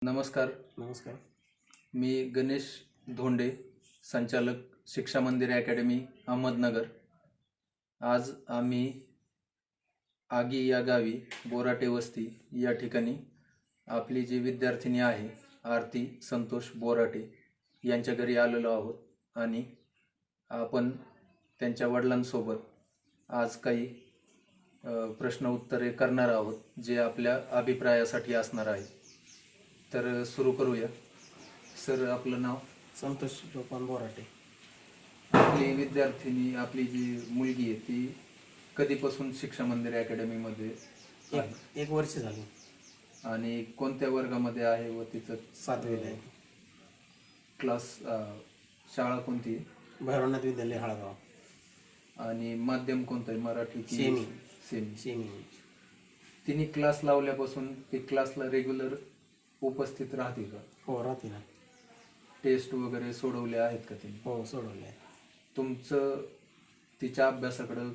नमस्कार. नमस्कार. मी गणेश धोंडे, संचालक शिक्षा मंदिर अकॅडमी अहमदनगर. आज आम्ही आगी या गावी बोराटे वस्ती या ठिकाणी आपली जी विद्यार्थिनी आहे आरती संतोष बोराटे यांच्या घरी आलेलो आहोत आणि आपण त्यांच्या वडिलांसोबत आज काही प्रश्न उत्तरे करणार आहोत जे आपल्या अभिप्रायासाठी असणार आहे. तर सुरू करूया. सर, आपलं नाव? संतोष जोपान बोराटे. आपली विद्यार्थिनी, आपली जी मुलगी आहे ती कधीपासून शिक्षा मंदिर अकॅडमीमध्ये आहे? एक वर्ष झाली. आणि कोणत्या वर्गामध्ये आहे व तिचं 7वीला आहे. क्लास शाळा कोणती? भैरवनाथ विद्यालय हळगाव. आणि माध्यम कोणतं आहे, मराठी की सेमी? सेमी. तिने क्लास लावल्यापासून ती क्लासला रेग्युलर उपस्थित राहते का? हो, राहते ना. टेस्ट वगैरे सोडवले आहेत का तिने? हो, सोडवले आहे. तुमचं तिच्या अभ्यासाकडं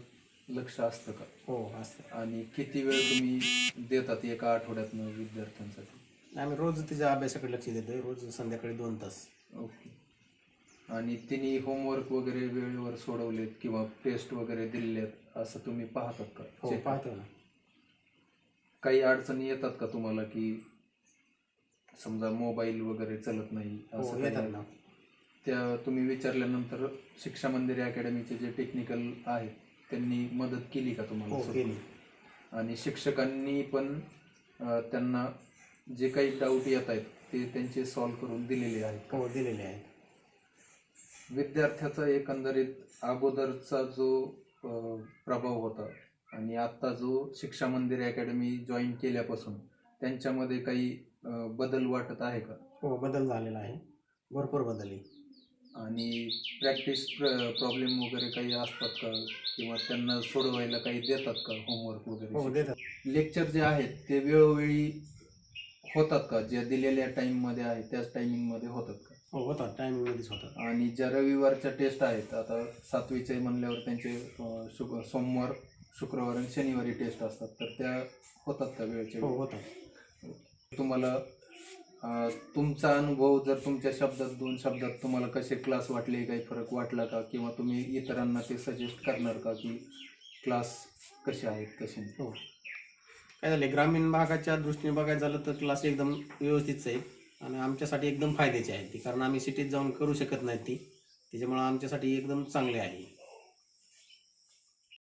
लक्ष असतं का? हो, असतं. आणि किती वेळ तुम्ही देतात एका आठवड्यातनं विद्यार्थ्यांसाठी? आम्ही रोज तिच्या अभ्यासाकडे लक्ष देतोय, रोज संध्याकाळी 2 तास. ओके. आणि तिने होमवर्क वगैरे वेळेवर सोडवलेत किंवा टेस्ट वगैरे दिलेत असं तुम्ही पाहतात का? हो, पाहतो ना. काही अडचणी येतात का तुम्हाला की समजा मोबाईल वगैरे चलत नाही असं? येतात ना. त्या तुम्ही विचारल्यानंतर शिक्षा मंदिर अकॅडमीचे जे टेक्निकल आहेत त्यांनी मदत केली का तुम्हाला? हो, केली. आणि शिक्षकांनी पण त्यांना जे काही डाऊट येत आहेत ते त्यांचे सॉल्व्ह करून दिलेले आहेत? हो, दिलेले आहेत. विद्यार्थ्याचा एकंदरीत अगोदरचा जो प्रभाव होता आणि आत्ता जो शिक्षा मंदिर अकॅडमी जॉईन केल्यापासून त्यांच्यामध्ये काही बदल वाटत आहे का? हो, बदल झालेला आहे, भरपूर बदल आहे. आणि प्रॅक्टिस प्रॉब्लेम वगैरे काही असतात का किंवा त्यांना सोडवायला काही देतात का होमवर्क हो, वगैरे? देतात. लेक्चर जे आहेत ते वेळोवेळी होतात का? जे दिलेल्या टाईममध्ये आहे त्याच टायमिंगमध्ये होतात का? हो, होतात, टायमिंगमध्येच होतात. आणि ज्या रविवारच्या टेस्ट आहेत, आता 7वीचे म्हणल्यावर त्यांचे सोमवार, शुक्रवार आणि शनिवारी टेस्ट असतात, तर त्या होतात का वेळच्या? हो, होतात. तुम्हाला तुमचा अनुभव जर तुमच्या शब्दात 2 शब्दात तुम्हाला कसे क्लास वाटले, काही फरक वाटला का किंवा तुम्ही इतरांना ते सजेस्ट करणार का की क्लास कसे आहेत कसे? हो, काय झालं, ग्रामीण भागाच्या दृष्टीने बघायचं झालं तर क्लास एकदम व्यवस्थितच आहे आणि आमच्यासाठी एकदम फायद्याची आहे ती, कारण आम्ही सिटीत जाऊन करू शकत नाही ती, त्याच्यामुळं आमच्यासाठी एकदम चांगले आहे.